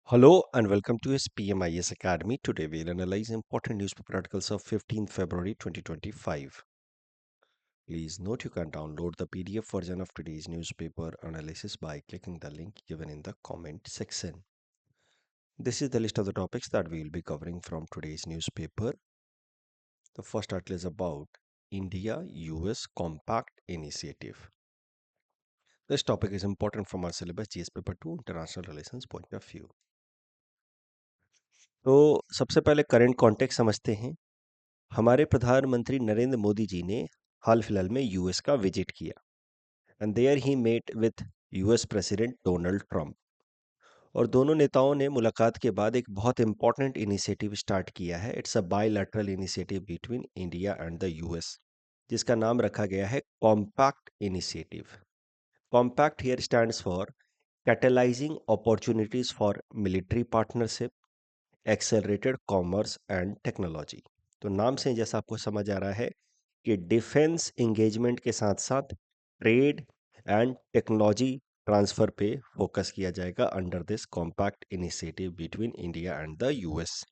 Hello and welcome to SPMIS Academy. Today we'll analyze important newspaper articles of 15th February 2025. Please note you can download the PDF version of today's newspaper analysis by clicking the link given in the comment section. This is the list of the topics that we will be covering from today's newspaper. The first article is about India-US Compact Initiative. This topic is important from our syllabus GS Paper 2 International Relations point of view. तो सबसे पहले current context समझते हैं। हमारे प्रधानमंत्री नरेंद्र मोदी जी ने हाल फिलहाल में यूएस का विजिट किया and there he met with US president Donald Trump और दोनों नेताओं ने मुलाकात के बाद एक बहुत इंपॉर्टेंट इनिशिएटिव स्टार्ट किया है। It's a bilateral initiative between India and the US जिसका नाम रखा गया है compact initiative. Compact here stands for catalysing opportunities for military partnership, accelerated commerce and technology. तो नाम से जैसा आपको समझ आ रहा है कि डिफेंस एंगेजमेंट के साथ साथ ट्रेड एंड टेक्नोलॉजी ट्रांसफर पे फोकस किया जाएगा under this compact initiative between India and the US.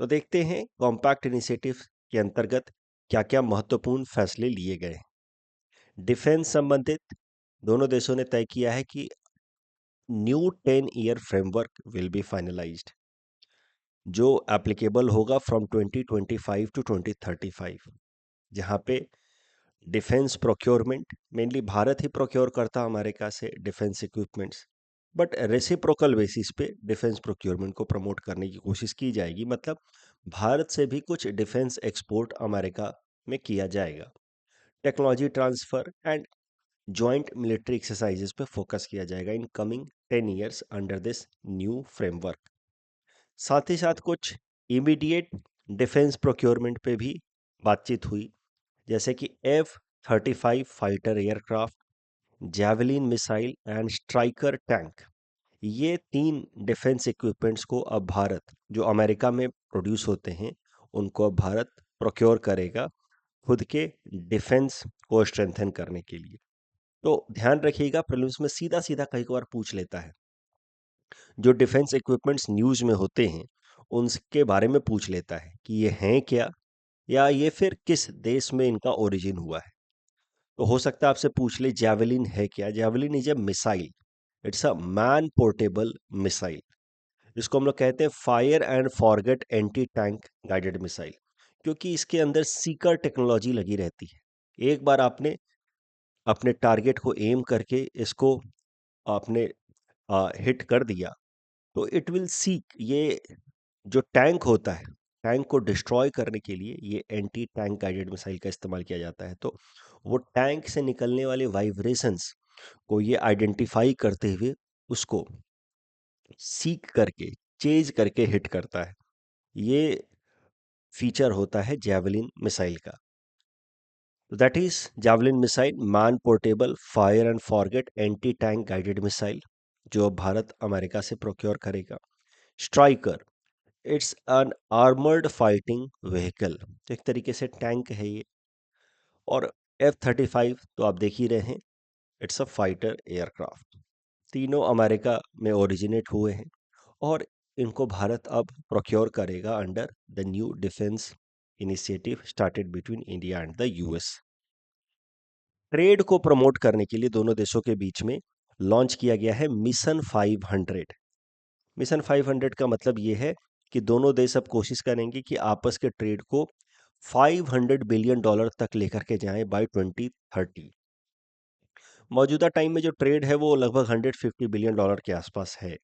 तो देखते हैं कॉम्पैक्ट इनिशिएटिव के अंतर्गत क्या क्या महत्वपूर्ण फैसले लिए गए। डिफेंस संबंधित दोनों देशों ने तय किया है कि new 10 year framework will be finalised जो एप्लीकेबल होगा फ्रॉम 2025 टू 2035, जहाँ पे डिफेंस प्रोक्योरमेंट मेनली भारत ही प्रोक्योर करता अमेरिका से defence equipments, but reciprocal basis पे डिफेंस प्रोक्योरमेंट को प्रमोट करने की कोशिश की जाएगी। मतलब भारत से भी कुछ डिफेंस एक्सपोर्ट अमेरिका में किया जाएगा। Technology transfer and joint military exercises पे फोकस किया जाएगा in coming 10 years under this new framework. साथ ही साथ कुछ इमीडिएट डिफेंस प्रोक्योरमेंट पे भी बातचीत हुई, जैसे कि F-35 fighter aircraft, javelin missile and striker tank. ये 3 डिफेंस इक्विपमेंट्स को अब भारत, जो अमेरिका में प्रोड्यूस होते हैं, उनको अब भारत प्रोक्योर करेगा खुद के डिफेंस को स्ट्रेंथन करने के लिए। तो ध्यान रखिएगा, प्रीलिम्स में सीधा सीधा कई बार पूछ लेता है। जो डिफेंस इक्विपमेंट्स न्यूज में होते हैं उनके बारे में पूछ लेता है कि ये हैं क्या, या ये फिर किस देश में इनका ओरिजिन हुआ है। तो हो सकता है आपसे पूछ ले जैवलिन है क्या। Javelin is a missile, it's a man portable missile. इसको हम लोग कहते हैं fire and forget anti tank guided missile, क्योंकि इसके अंदर सीकर टेक्नोलॉजी लगी रहती है। एक बार आपने अपने टारगेट को एम करके इसको आपने हिट कर दिया तो इट विल सीक। ये जो टैंक होता है, टैंक को डिस्ट्रॉय करने के लिए ये एंटी टैंक गाइडेड मिसाइल का इस्तेमाल किया जाता है। तो वो टैंक से निकलने वाले वाइब्रेशंस को ये आइडेंटिफाई करते हुए उसको सीक करके, चेज करके हिट करता है। ये फीचर होता है जैवलिन मिसाइल का। तो that is javelin missile, man portable fire and forget anti tank guided missile, जो अब भारत अमेरिका से प्रोक्योर करेगा। Striker, it's an armoured fighting vehicle, एक तरीके से टैंक है ये। और F-35 तो आप देख ही रहे हैं, इट्स अ फाइटर एयरक्राफ्ट। तीनों अमेरिका में ओरिजिनेट हुए हैं और इनको भारत अब प्रोक्योर करेगा under the new defence initiative started between India and the US. Trade को प्रमोट करने के लिए दोनों देशों के बीच में लॉन्च किया गया है मिशन 500। मिशन 500 का मतलब ये है कि दोनों देश अब कोशिश करेंगे कि आपस के ट्रेड को $500 बिलियन तक लेकर के जाएं बाय 2030। मौजूदा टाइम में जो ट्रेड है वो लगभग $150 बिलियन के आसपास है।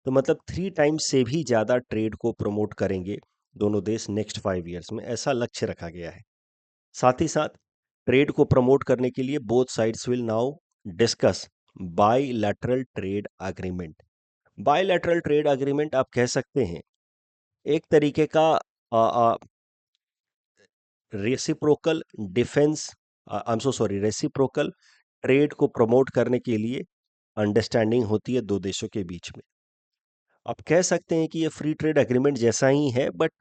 तो मतलब 3 टाइम्स से भी ज़्यादा ट्रेड को प्रमोट करेंगे दोनों देश नेक्स्ट 5 ईयर्स में, ऐसा लक्ष्य रखा गया है। साथ ही साथ ट्रेड को प्रमोट करने के लिए both sides will now discuss bilateral trade agreement. Bilateral trade agreement आप कह सकते हैं एक तरीके का reciprocal defence, I am so sorry, reciprocal trade को प्रमोट करने के लिए अंडरस्टैंडिंग होती है दो देशों के बीच में। आप कह सकते हैं कि ये फ्री ट्रेड एग्रीमेंट जैसा ही है, बट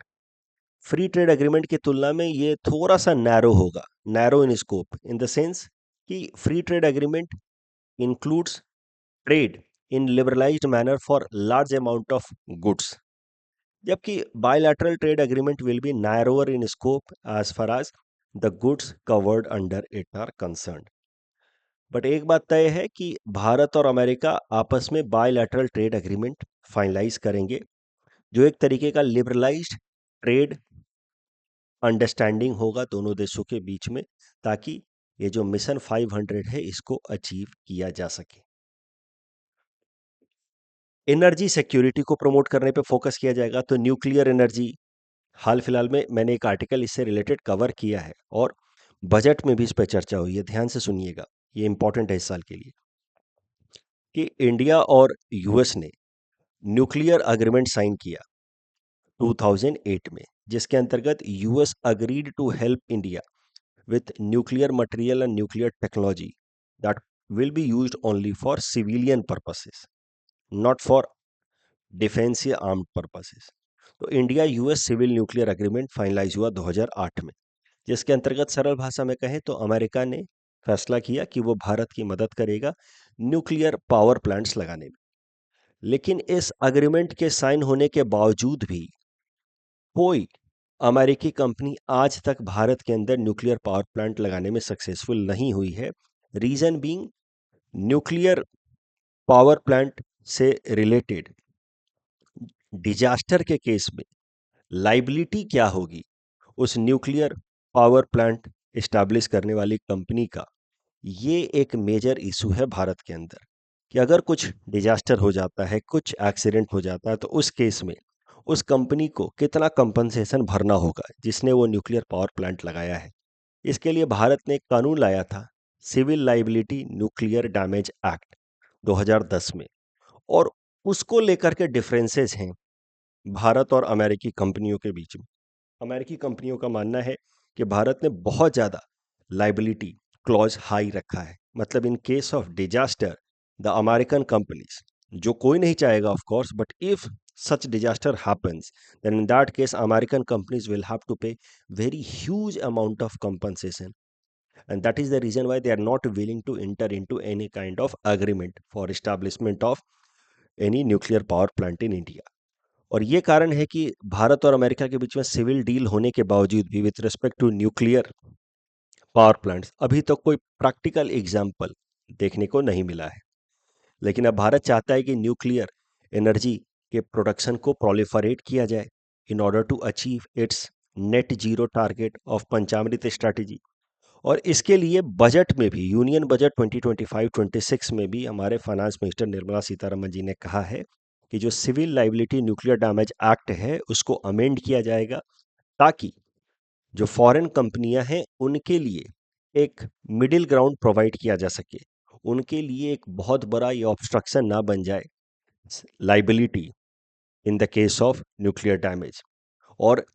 फ्री ट्रेड एग्रीमेंट की तुलना में ये थोड़ा सा नैरो होगा, narrow in scope, in the sense कि free trade agreement includes trade in liberalized manner for large amount of goods. जबकि bilateral trade agreement will be narrower in scope as far as the goods covered under it are concerned. But एक बात तय है कि भारत और America आपस में bilateral trade agreement finalise करेंगे, जो एक तरीके का लिबरलाइज्ड ट्रेड अंडरस्टैंडिंग होगा दोनों देशों के बीच में, ताकि ये जो मिशन 500 है इसको अचीव किया जा सके। एनर्जी सिक्योरिटी को प्रमोट करने पे फोकस किया जाएगा। तो न्यूक्लियर एनर्जी, हाल फिलहाल में मैंने एक आर्टिकल इससे रिलेटेड कवर किया है और बजट में भी इस पर चर्चा हुई है, ध्यान से सुनिएगा, ये इंपॉर्टेंट है इस साल के लिए, कि इंडिया और यूएस ने न्यूक्लियर अग्रीमेंट साइन किया 2008 में, जिसके अंतर्गत US agreed to help India with nuclear material and nuclear technology that will be used only for civilian purposes, not for defence या आर्म्ड पर्पसेस। तो India US civil nuclear agreement finalise हुआ 2008 में, जिसके अंतर्गत सरल भाषा में कहें तो अमेरिका ने फैसला किया कि वो भारत की मदद करेगा न्यूक्लियर पावर प्लांट्स लगाने में। लेकिन इस एग्रीमेंट के साइन होने के बावजूद भी कोई अमेरिकी कंपनी आज तक भारत के अंदर न्यूक्लियर पावर प्लांट लगाने में सक्सेसफुल नहीं हुई है। Reason being, nuclear power plant से रिलेटेड डिजास्टर के केस में लाइबिलिटी क्या होगी उस न्यूक्लियर पावर प्लांट इस्टेब्लिश करने वाली कंपनी का, ये एक मेजर इशू है भारत के अंदर, कि अगर कुछ डिजास्टर हो जाता है, कुछ एक्सीडेंट हो जाता है, तो उस केस में उस कंपनी को कितना कंपनसेशन भरना होगा जिसने वो न्यूक्लियर पावर प्लांट लगाया है। इसके लिए भारत ने एक कानून लाया था, civil liability nuclear damage act 2010 में, और उसको लेकर के डिफरेंसेस हैं भारत और अमेरिकी कंपनियों के बीच में। अमेरिकी कंपनियों का मानना है कि भारत ने बहुत ज़्यादा लाइबिलिटी क्लॉज हाई रखा है, मतलब इन case of disaster the American companies, जो कोई नहीं चाहेगा of course, but if such disaster happens, then in that case American companies will have to pay very huge amount of compensation, and that is the reason why they are not willing to enter into any kind of agreement for establishment of any nuclear power plant in India. और ये कारण है कि भारत और America के बीच में civil deal होने के बावजूद भी with respect to nuclear power plants अभी तक तो कोई प्रैक्टिकल एग्जाम्पल देखने को नहीं मिला है। लेकिन अब भारत चाहता है कि न्यूक्लियर एनर्जी के प्रोडक्शन को प्रोलिफरेट किया जाए in order to achieve its net zero target of Panchamrit strategy. और इसके लिए बजट में भी, यूनियन बजट 2025-26 में भी हमारे फाइनेंस मिनिस्टर निर्मला सीतारमन जी ने कहा है कि जो civil liability nuclear damage act है उसको अमेंड किया जाएगा, ताकि जो फॉरेन कंपनियां हैं उनके लिए एक मिडिल ग्राउंड प्रोवाइड किया जा सके, उनके लिए एक बहुत बड़ा ये ऑब्स्ट्रक्शन ना बन जाए liability in the case of nuclear damage. और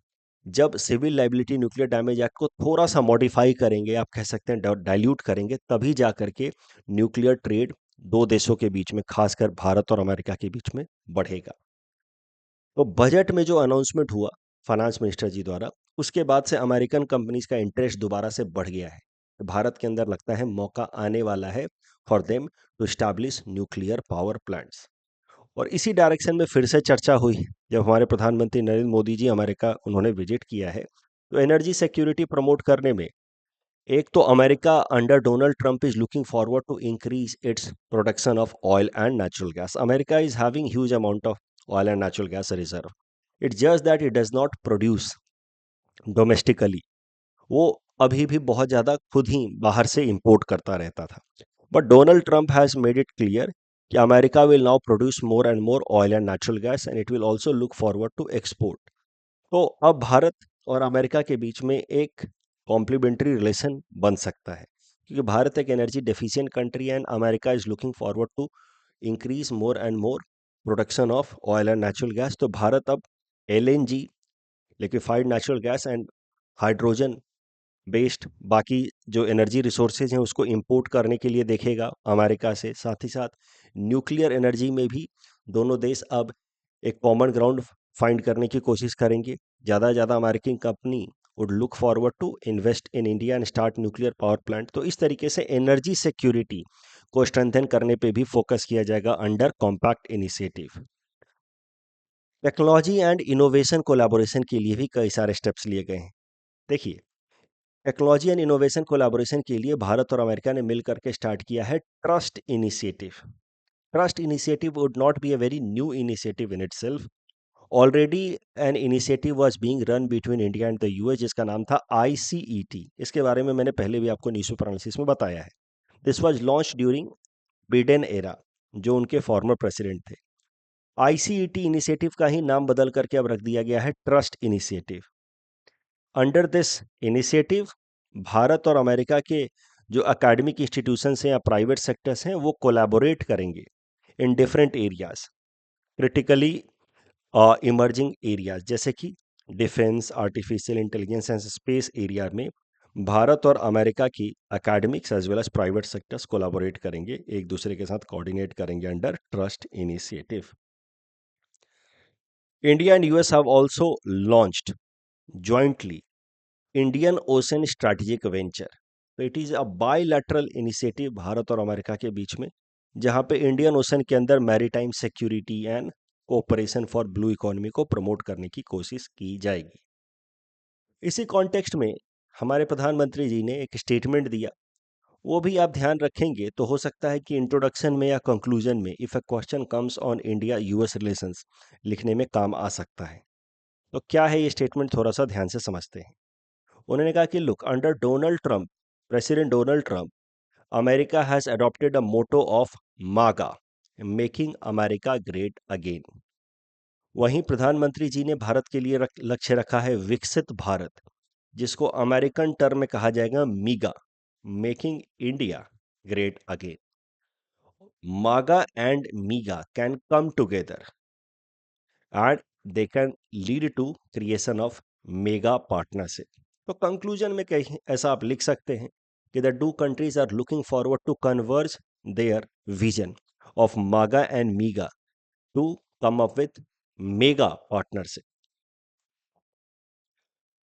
जब civil liability nuclear damage act को थोड़ा सा मॉडिफाई करेंगे, आप कह सकते हैं डाइल्यूट करेंगे, तभी जा करके न्यूक्लियर ट्रेड दो देशों के बीच में, खासकर भारत और अमेरिका के बीच में बढ़ेगा। तो बजट में जो अनाउंसमेंट हुआ फाइनेंस मिनिस्टर जी द्वारा, उसके बाद से अमेरिकन कंपनीज का इंटरेस्ट दोबारा से बढ़ गया है। भारत के अंदर लगता है मौका आने वाला है for them to establish nuclear power plants. और इसी डायरेक्शन में फिर से चर्चा हुई जब हमारे प्रधानमंत्री नरेंद्र मोदी जी अमेरिका उन्होंने विजिट किया है। तो एनर्जी सिक्योरिटी प्रमोट करने में एक तो America under Donald Trump is looking forward to increase its production of oil and natural gas. America is having huge amount of oil and natural gas reserve. It's just that it does not produce domestically, वो अभी भी बहुत ज़्यादा खुद ही बाहर से import करता रहता था। But Donald Trump has made it clear कि America will now produce more and more oil and natural gas and it will also look forward to export. तो अब भारत और अमेरिका के बीच में एक कॉम्प्लीमेंट्री रिलेशन बन सकता है, क्योंकि भारत एक energy deficient country and America is looking forward to increase more and more production of oil and natural gas. तो भारत अब LNG, liquefied natural gas and hydrogen based बाकी जो एनर्जी रिसोर्सेज हैं उसको इंपोर्ट करने के लिए देखेगा अमेरिका से। साथ ही साथ न्यूक्लियर एनर्जी में भी दोनों देश अब एक कॉमन ग्राउंड फाइंड करने की कोशिश करेंगे। ज़्यादा से ज़्यादा American company would look forward to invest in India and start nuclear power plant. तो इस तरीके से एनर्जी सिक्योरिटी को स्ट्रेंथन करने पे भी फोकस किया जाएगा under compact initiative. Technology and innovation collaboration के लिए भी कई सारे स्टेप्स लिए गए हैं। देखिए, टेक्नोलॉजी एंड इनोवेशन कोलैबोरेशन के लिए भारत और अमेरिका ने मिलकर के स्टार्ट किया है trust initiative. Trust initiative would not be a very new initiative in itself. Already an initiative was being run between India and the US, जिसका नाम था आईसीईटी। इसके बारे में मैंने पहले भी आपको न्यूज़ पेपर एनालिसिस में बताया है। This was launch during Biden era, जो उनके फॉर्मर प्रेसिडेंट थे। आईसीईटी इनिशिएटिव का ही नाम बदल करके अब रख दिया गया है trust initiative. Under this initiative Bharat और अमेरिका के जो एकेडमिक इंस्टीट्यूशंस हैं या प्राइवेट सेक्टर्स हैं, वो कोलैबोरेट करेंगे in different areas, critically emerging areas, जैसे कि defence, artificial intelligence and space area में भारत और अमेरिका की academics as well as private sectors collaborate करेंगे, एक दूसरे के साथ कोऑर्डिनेट करेंगे under trust initiative. India and US have also launched jointly Indian Ocean strategic venture. तो it is a bilateral initiative Bharat और अमेरिका के बीच में, जहां पे इंडियन ओशन के अंदर maritime security and cooperation for blue economy को प्रमोट करने की कोशिश की जाएगी। इसी कॉन्टेक्स्ट में हमारे प्रधानमंत्री जी ने एक स्टेटमेंट दिया, वो भी आप ध्यान रखेंगे तो हो सकता है कि इंट्रोडक्शन में या कंक्लूजन में if a question comes on India US relations लिखने में काम आ सकता है। तो क्या है ये स्टेटमेंट, थोड़ा सा ध्यान से समझते हैं। उन्होंने कहा कि look, under Donald Trump, president Donald Trump, America has adopted a motto of MAGA, making America great again. वहीं प्रधानमंत्री जी ने भारत के लिए लक्ष्य रखा है विकसित भारत, जिसको अमेरिकन टर्म में कहा जाएगा MIGA, making India great again. MAGA and MIGA can come together and they can lead to creation of mega partnership. तो कंक्लूजन में कहीं ऐसा आप लिख सकते हैं कि the two countries are looking forward to converge their vision of MAGA and MIGA to come up with mega partnership.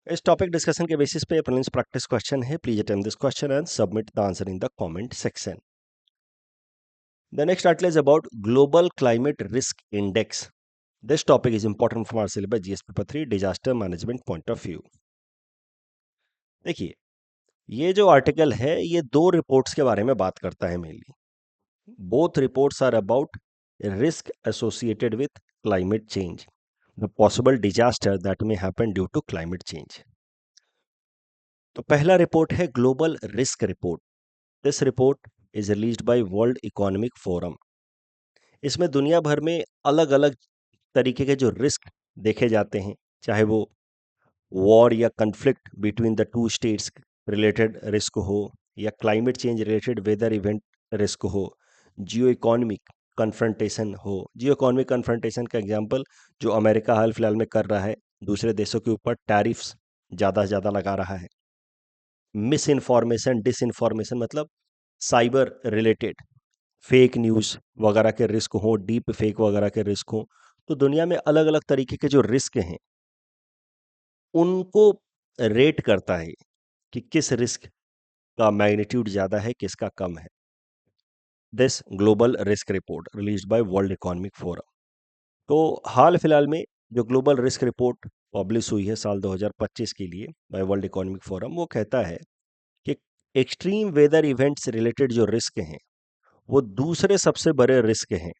इस टॉपिक डिस्कशन के बेसिस पे प्रीलिम्स प्रैक्टिस क्वेश्चन है। Please attempt this question and submit the answer in the comment section. The next article is about Global Climate Risk Index. This topic is important from our syllabus GS Paper 3 Disaster Management Point of View. देखिए, ये जो article है ये दो reports के बारे में बात करता है mainly. Both reports are about risk associated with climate change, the possible disaster that may happen due to climate change. तो पहला रिपोर्ट है global risk report. This report is released by World Economic Forum. इसमें दुनिया भर में अलग अलग तरीके के जो रिस्क देखे जाते हैं, चाहे वो वॉर या conflict between the two states related risk हो, या climate change related weather event risk हो, जियो इकोनॉमिक कन्फ्रंटेशन हो। जियो इकोनॉमिक कन्फ्रंटेशन का एग्जांपल जो अमेरिका हाल फिलहाल में कर रहा है, दूसरे देशों के ऊपर टैरिफ्स ज़्यादा से ज़्यादा लगा रहा है। मिस इन्फॉर्मेशन, डिसइन्फॉर्मेशन मतलब साइबर रिलेटेड फेक न्यूज़ वगैरह के रिस्क हो, डीप फेक वगैरह के रिस्क हो। तो दुनिया में अलग अलग तरीके के जो रिस्क हैं उनको रेट करता है कि किस रिस्क का मैग्नीट्यूड ज़्यादा है, किसका कम है। This global risk report released by World Economic forum. तो हाल फिलहाल में जो ग्लोबल रिस्क रिपोर्ट पब्लिश हुई है साल 2025 के लिए बाय वर्ल्ड इकोनॉमिक फोरम, वो कहता है कि एक्सट्रीम वेदर इवेंट्स रिलेटेड जो रिस्क हैं वो दूसरे सबसे बड़े रिस्क हैं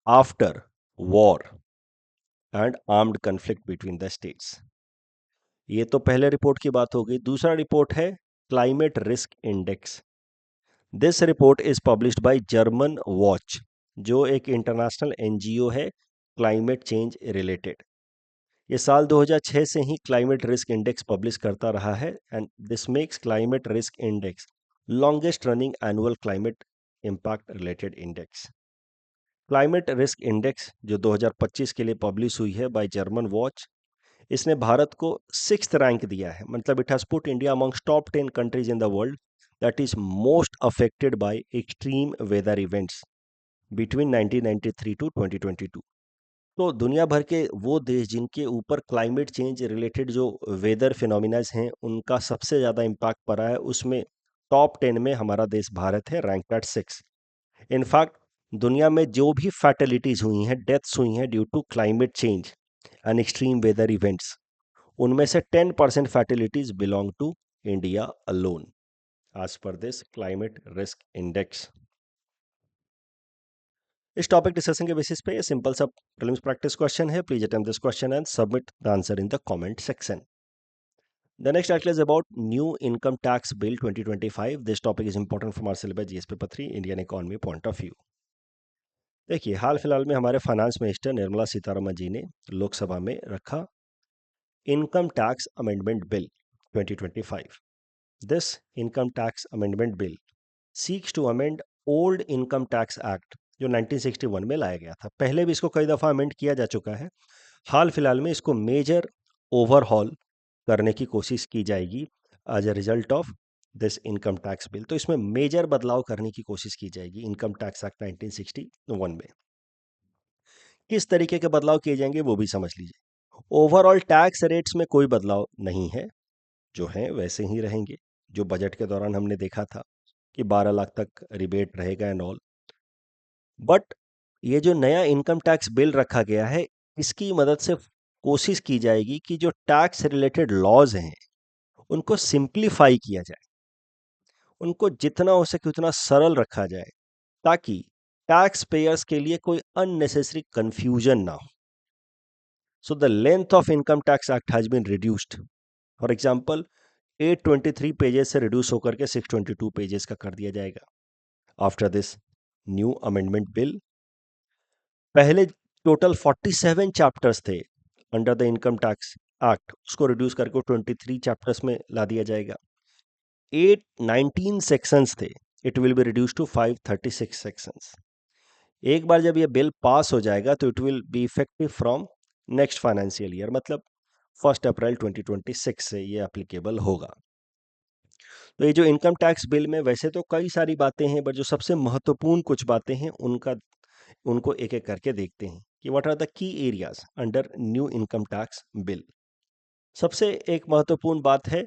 after war and armed conflict between the states. ये तो पहले रिपोर्ट की बात हो गई। दूसरा रिपोर्ट है climate risk index. This report is published by German watch, जो एक इंटरनेशनल एनजीओ है क्लाइमेट चेंज रिलेटेड। ये साल 2006 से ही क्लाइमेट रिस्क इंडेक्स पब्लिश करता रहा है and this makes climate risk index longest running annual climate impact related index. Climate risk index जो 2025 के लिए पब्लिश हुई है बाय जर्मन वॉच, इसने भारत को 6th रैंक दिया है। मतलब it has put India amongst top 10 countries in the world that is most affected by extreme weather events between 1993 to 2022। तो दुनिया भर के वो देश जिनके ऊपर क्लाइमेट चेंज रिलेटेड जो वेदर फिनोमिनाज हैं उनका सबसे ज़्यादा इम्पैक्ट पड़ा है, उसमें टॉप 10 में हमारा देश भारत है, रैंक एट 6। इनफैक्ट दुनिया में जो भी फैटेलिटीज हुई हैं, डेथ्स हुई हैं due to climate change and extreme weather events, उनमें से 10% fatalities belong to India alone as per this climate risk index. इस टॉपिक डिस्कशन के बेसिस पे ये सिंपल सा प्रीलिम्स प्रैक्टिस क्वेश्चन है. Please attempt this question and submit the answer in the comment section. The next article is about new income tax bill 2025. This topic is important from our syllabus GS paper 3 Indian economy point of view. देखिए, हाल फिलहाल में हमारे finance minister Nirmala Sitharaman ji ने लोकसभा में रखा income tax amendment bill 2025. This income tax amendment bill seeks to amend old income tax act जो 1961 में लाया गया था. पहले भी इसको कई दफ़ा अमेंड किया जा चुका है. हाल फिलहाल में इसको मेजर ओवरहॉल करने की कोशिश की जाएगी as a result of this income tax bill. तो इसमें मेजर बदलाव करने की कोशिश की जाएगी इनकम टैक्स एक्ट 1961 में. किस तरीके के बदलाव किए जाएंगे वो भी समझ लीजिए. ओवरऑल टैक्स रेट्स में कोई बदलाव नहीं है, जो हैं वैसे ही रहेंगे. जो बजट के दौरान हमने देखा था कि 12 लाख तक रिबेट रहेगा एंड ऑल. बट ये जो नया इनकम टैक्स बिल रखा गया है, इसकी मदद से कोशिश की जाएगी कि जो टैक्स रिलेटेड लॉज हैं उनको सिंप्लीफाई किया जाए, उनको जितना हो सके उतना सरल रखा जाए, ताकि टैक्स पेयर्स के लिए कोई अननेसेसरी कंफ्यूजन ना हो. So the length of income tax act has been reduced. For example 823 pages से रिड्यूस होकर के 622 पेजेस का कर दिया जाएगा after this new amendment bill. पहले टोटल 47 चैप्टर्स थे under the income tax act, उसको रिड्यूस करके 23 चैप्टर्स में ला दिया जाएगा. 819 सेक्शंस थे, it will be reduce to 536 sections. एक बार जब ये बिल पास हो जाएगा तो it will be effective from next financial year, मतलब 1 अप्रैल 2026 से ये एप्लीकेबल होगा. तो ये जो इनकम टैक्स बिल में वैसे तो कई सारी बातें हैं, बट जो सबसे महत्वपूर्ण कुछ बातें हैं उनको एक एक करके देखते हैं कि what are the key areas under new income tax bill. सबसे एक महत्वपूर्ण बात है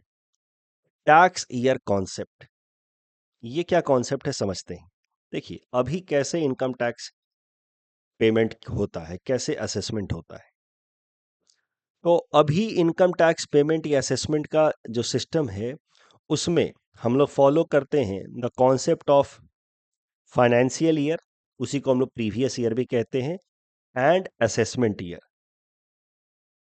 टैक्स ईयर कॉन्सेप्ट. ये क्या कॉन्सेप्ट है समझते हैं. देखिए, अभी कैसे इनकम टैक्स पेमेंट होता है, कैसे असेसमेंट होता है. तो अभी इनकम टैक्स पेमेंट या असेसमेंट का जो सिस्टम है, उसमें हम लोग फॉलो करते हैं the concept of financial year, उसी को हम लोग प्रीवियस ईयर भी कहते हैं, एंड असेसमेंट ईयर.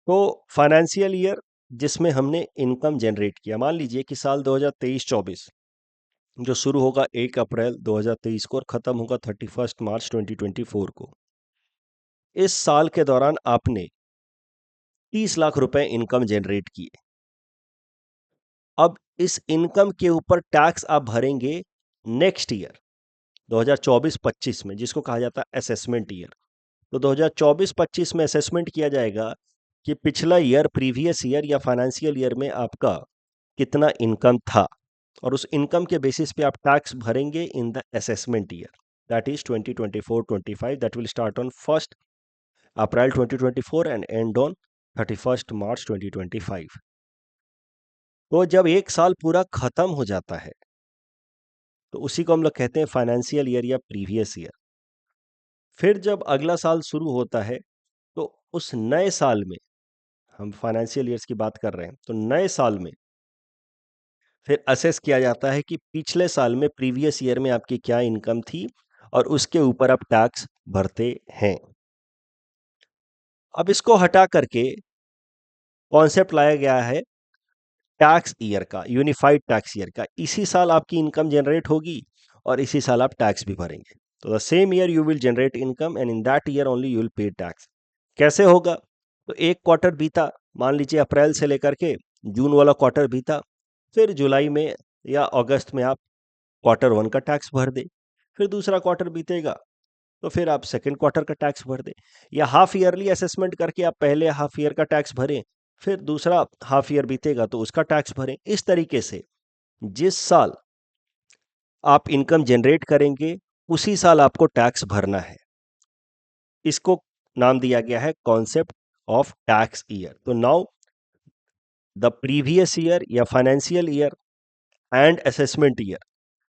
तो फाइनेंशियल ईयर जिसमें हमने इनकम जनरेट किया, मान लीजिए कि साल 2023-24 जो शुरू होगा 1 अप्रैल 2023 को और ख़त्म होगा 31 मार्च 2024 को. इस साल के दौरान आपने 30 लाख रुपए इनकम जनरेट किए. अब इस इनकम के ऊपर टैक्स आप भरेंगे नेक्स्ट ईयर 2024-25 में, जिसको कहा जाता है असेसमेंट ईयर. तो 2024-25 में असेसमेंट किया जाएगा कि पिछला ईयर, प्रीवियस ईयर या फाइनेंशियल ईयर में आपका कितना इनकम था, और उस इनकम के बेसिस पे आप टैक्स भरेंगे in the assessment year, that is 2024-25, that will start on 1 April 2024 and and on 31 मार्च 2025. तो जब एक साल पूरा खत्म हो जाता है तो उसी को हम लोग कहते हैं फाइनेंशियल ईयर या प्रीवियस ईयर. फिर जब अगला साल शुरू होता है तो उस नए साल में, हम फाइनेंशियल ईयर्स की बात कर रहे हैं, तो नए साल में फिर असेस किया जाता है कि पिछले साल में, प्रीवियस ईयर में आपकी क्या इनकम थी, और उसके ऊपर आप टैक्स भरते हैं. अब इसको हटा करके कॉन्सेप्ट लाया गया है टैक्स ईयर का, यूनिफाइड टैक्स ईयर का. इसी साल आपकी इनकम जनरेट होगी और इसी साल आप टैक्स भी भरेंगे. तो the same year you will generate income and in that year only you will pay tax. कैसे होगा? तो एक क्वार्टर बीता, मान लीजिए अप्रैल से लेकर के जून वाला क्वार्टर बीता, फिर जुलाई में या अगस्त में आप क्वार्टर 1 का टैक्स भर दे. फिर दूसरा क्वार्टर बीतेगा तो फिर आप सेकेंड क्वार्टर का टैक्स भर दें, या हाफ ईयरली असेसमेंट करके आप पहले हाफ ईयर का टैक्स भरें, फिर दूसरा हाफ ईयर बीतेगा तो उसका टैक्स भरें. इस तरीके से जिस साल आप इनकम जनरेट करेंगे उसी साल आपको टैक्स भरना है. इसको नाम दिया गया है कॉन्सेप्ट ऑफ टैक्स ईयर. तो नाउ द प्रीवियस ईयर या financial year and assessment year,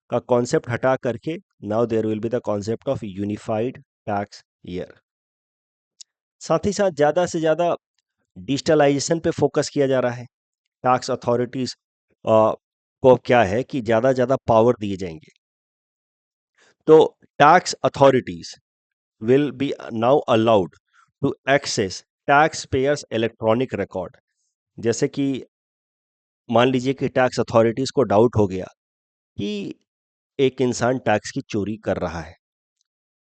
का कॉन्सेप्ट हटा करके now there will be the concept of unified tax year. साथ ही साथ ज़्यादा से ज़्यादा डिजिटलाइजेशन पे फोकस किया जा रहा है। टैक्स अथॉरिटीज को क्या है कि ज़्यादा ज़्यादा पावर दिए जाएंगे। तो tax authorities will be now allowed to access taxpayers electronic record। जैसे कि मान लीजिए कि टैक्स अथॉरिटीज को डाउट हो गया कि एक इंसान टैक्स की चोरी कर रहा है।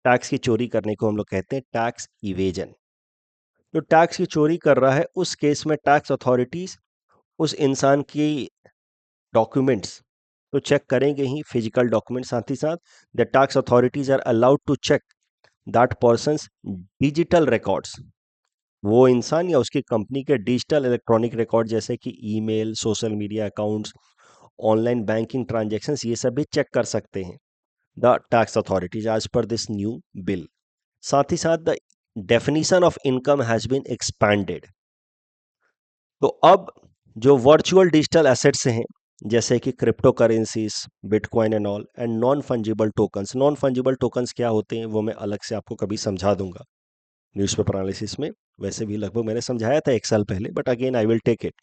टैक्स की चोरी करने को हम लोग कहते हैं टैक्स इवेजन। तो टैक्स की चोरी कर रहा है, उस केस में टैक्स अथॉरिटीज उस इंसान की डॉक्यूमेंट्स तो चेक करेंगे ही, फिजिकल डॉक्यूमेंट। साथ ही साथ the tax authorities are allowed to check that person's digital records. वो इंसान या उसकी कंपनी के डिजिटल इलेक्ट्रॉनिक रिकॉर्ड जैसे कि email, social media accounts, online banking transactions, ये सब भी चेक कर सकते हैं the tax authorities as per this new bill. साथ ही साथ the definition of income has been expanded. तो अब जो वर्चुअल डिजिटल एसेट्स हैं जैसे कि crypto currencies, bitcoin and all, and non fungible tokens. Non fungible tokens क्या होते हैं वो मैं अलग से आपको कभी समझा दूंगा न्यूज़पेपर एनालिसिस में। वैसे भी लगभग मैंने समझाया था 1 साल पहले, but again I will take it.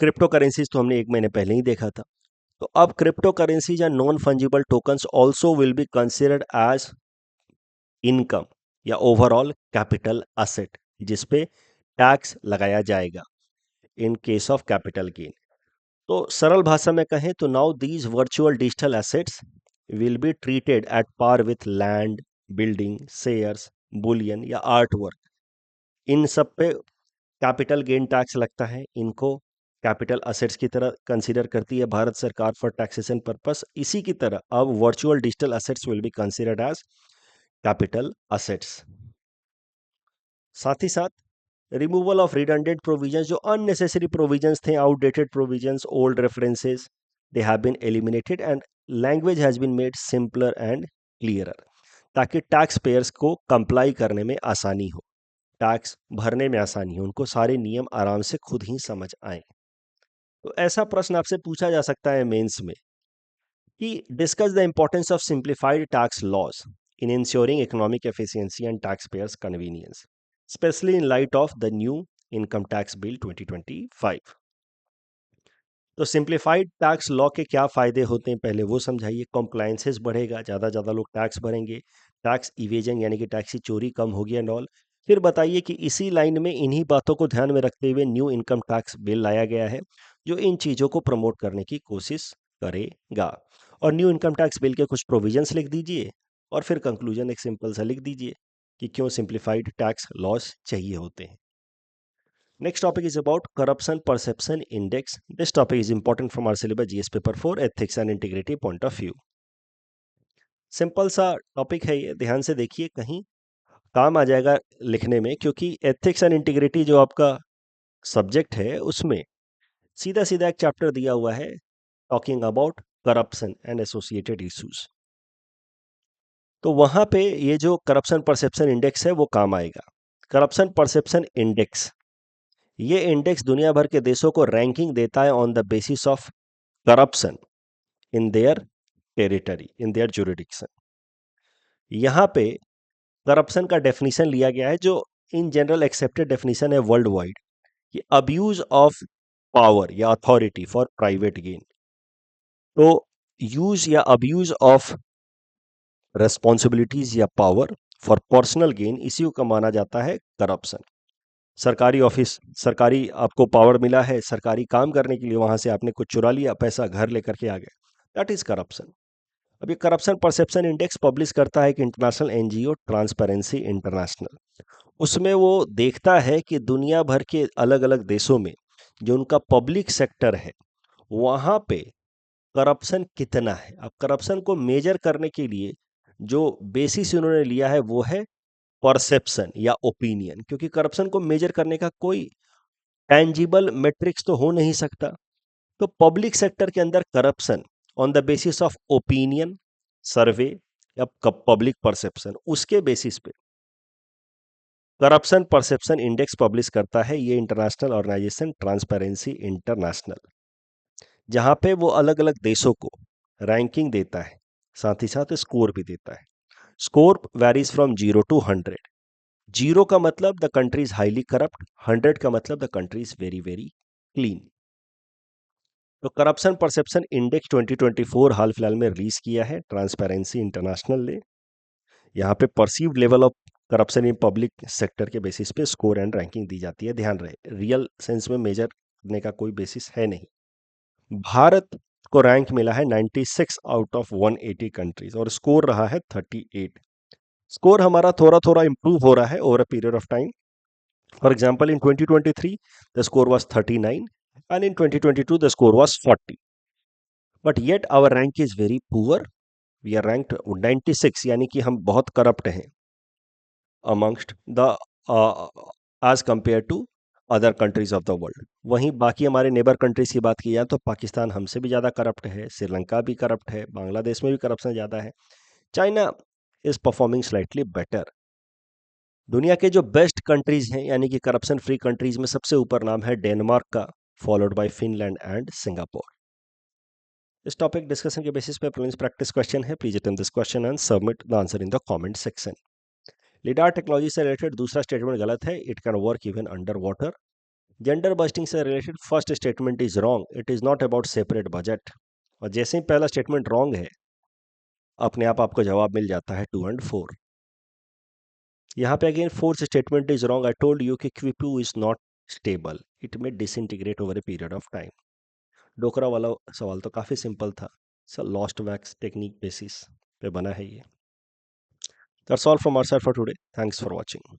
Crypto currencies तो हमने 1 महीने पहले ही देखा था। तो अब क्रिप्टो करेंसीज या non fungible tokens also will be considered as income या ओवरऑल कैपिटल असेट, जिसपे टैक्स लगाया जाएगा in case of capital gain. तो सरल भाषा में कहें तो now these virtual digital assets will be treated at par with land, building, shares, bullion या आर्ट वर्क। इन सब पे कैपिटल गेन टैक्स लगता है। इनको कैपिटल असेट्स की तरह कंसीडर करती है भारत सरकार फॉर टैक्सेशन पर्पस। इसी की तरह अब virtual digital assets will be considered as capital assets. साथ ही साथ रिमूवल ऑफ रिडंडेंट प्रोविजंस, जो अननेसेसरी प्रोविजंस थे, outdated provisions, old references, they have been eliminated and language has been made simpler and clearer, ताकि tax payers को comply करने में आसानी हो, टैक्स भरने में आसानी हो, उनको सारे नियम आराम से खुद ही समझ आए। तो ऐसा प्रश्न आपसे पूछा जा सकता है मेंस में कि discuss the importance of simplified tax laws in ensuring economic efficiency and tax payers convenience, specially in light of the new income tax bill 2025। तो सिंप्लीफाइड टैक्स लॉ के क्या फायदे होते हैं पहले वो समझाइए। कॉम्प्लायंसेस बढ़ेगा, ज़्यादा लोग टैक्स भरेंगे, टैक्स इवेजन यानी कि टैक्स की चोरी कम होगी एंड ऑल। फिर बताइए कि इसी लाइन में इन्हीं बातों को ध्यान में रखते हुए न्यू इनकम टैक्स बिल लाया गया है जो इन चीज़ों को प्रमोट करने की कोशिश करेगा। और न्यू इनकम टैक्स बिल के कुछ प्रोविजंस लिख दीजिए और फिर कंक्लूजन एक सिंपल सा लिख दीजिए कि क्यों सिंप्लीफाइड टैक्स लॉस चाहिए होते हैं। Next topic is about corruption perception index. This topic is important from our syllabus GS paper 4 ethics and integrity point of view. Simple सा टॉपिक है ये, ध्यान से देखिए, कहीं काम आ जाएगा लिखने में, क्योंकि एथिक्स एंड इंटीग्रिटी जो आपका सब्जेक्ट है उसमें सीधा सीधा एक चैप्टर दिया हुआ है talking about corruption and associated issues. तो वहां पे ये जो करप्शन परसेप्शन इंडेक्स है वो काम आएगा। करप्शन परसेप्शन इंडेक्स, ये इंडेक्स दुनिया भर के देशों को रैंकिंग देता है on the basis of corruption in their territory, in their jurisdiction. यहाँ पे करप्शन का डेफिनेशन लिया गया है जो इन जनरल एक्सेप्टेड डेफिनेशन है वर्ल्ड वाइड, कि अब्यूज ऑफ पावर या अथॉरिटी फॉर प्राइवेट गेन। तो यूज या अब्यूज ऑफ रेस्पॉन्सिबिलिटीज या पावर फॉर पर्सनल गेन, इसी को माना जाता है करप्शन। सरकारी ऑफिस, सरकारी आपको पावर मिला है सरकारी काम करने के लिए, वहां से आपने कुछ चुरा लिया, पैसा घर लेकर के आ गए, दैट इज करप्शन। अभी करप्शन परसेप्शन इंडेक्स पब्लिश करता है कि इंटरनेशनल एनजीओ ट्रांसपेरेंसी इंटरनेशनल। उसमें वो देखता है कि दुनिया भर के अलग अलग देशों में जो उनका पब्लिक सेक्टर है वहां पे करप्शन कितना है। अब करप्शन को मेजर करने के लिए जो बेसिस उन्होंने लिया है वो है परसेप्शन या ओपिनियन, क्योंकि करप्शन को मेजर करने का कोई टेंजिबल मैट्रिक्स तो हो नहीं सकता। तो पब्लिक सेक्टर के अंदर corruption on the basis of opinion survey या पब्लिक परसेप्शन, उसके बेसिस पे करप्शन परसेप्शन इंडेक्स पब्लिश करता है ये इंटरनेशनल ऑर्गेनाइजेशन ट्रांसपेरेंसी इंटरनेशनल, जहां पे वो अलग अलग देशों को रैंकिंग देता है, साथ ही साथ स्कोर भी देता है। Score varies from 0 to 100। 0 का मतलब the country is highly corrupt, 100 का मतलब the country is very very clean. तो करप्शन परसेप्शन इंडेक्स 2024 हाल फिलहाल में रिलीज किया है ट्रांसपेरेंसी इंटरनेशनल ने। यहाँ पे perceived level of corruption in public sector के बेसिस पे स्कोर एंड रैंकिंग दी जाती है। ध्यान रहे, रियल सेंस में मेजर करने का कोई बेसिस है नहीं। भारत को रैंक मिला है 96 आउट ऑफ 180 कंट्रीज और स्कोर रहा है 38। स्कोर हमारा थोड़ा थोड़ा इंप्रूव हो रहा है over a period of time. For example in 2023 the score was 39 and in 2022 the score was 40, but yet our rank is very poor. We are ranked 96, यानी कि हम बहुत करप्ट हैं amongst the as compared to other countries of the world. वहीं बाकी हमारे neighbour countries की बात की जाए तो पाकिस्तान हमसे भी ज़्यादा करप्ट है, श्रीलंका भी करप्ट है, बांग्लादेश में भी करप्शन ज़्यादा है, China is performing slightly better. दुनिया के जो बेस्ट कंट्रीज हैं यानी कि करप्शन फ्री कंट्रीज में सबसे ऊपर नाम है डेनमार्क का, followed by Finland and Singapore. इस टॉपिक डिस्कशन के बेसिस पे प्रीलिम्स प्रैक्टिस क्वेश्चन है। Please attempt this question and submit the answer in the comment section. Lidar technology से रिलेटेड दूसरा स्टेटमेंट गलत है, it can work even under water. Gender busting से related first statement is wrong, it is not about separate budget. और जैसे ही पहला statement wrong है, अपने आप आपको जवाब मिल जाता है 2 and 4। यहाँ पे again fourth statement is wrong, I told you कि quipu is not stable, it may disintegrate over a period of time. Dokra वाला सवाल तो काफ़ी सिंपल था, sir lost wax technique basis पे बना है ये। That's all from our side for today, thanks for watching.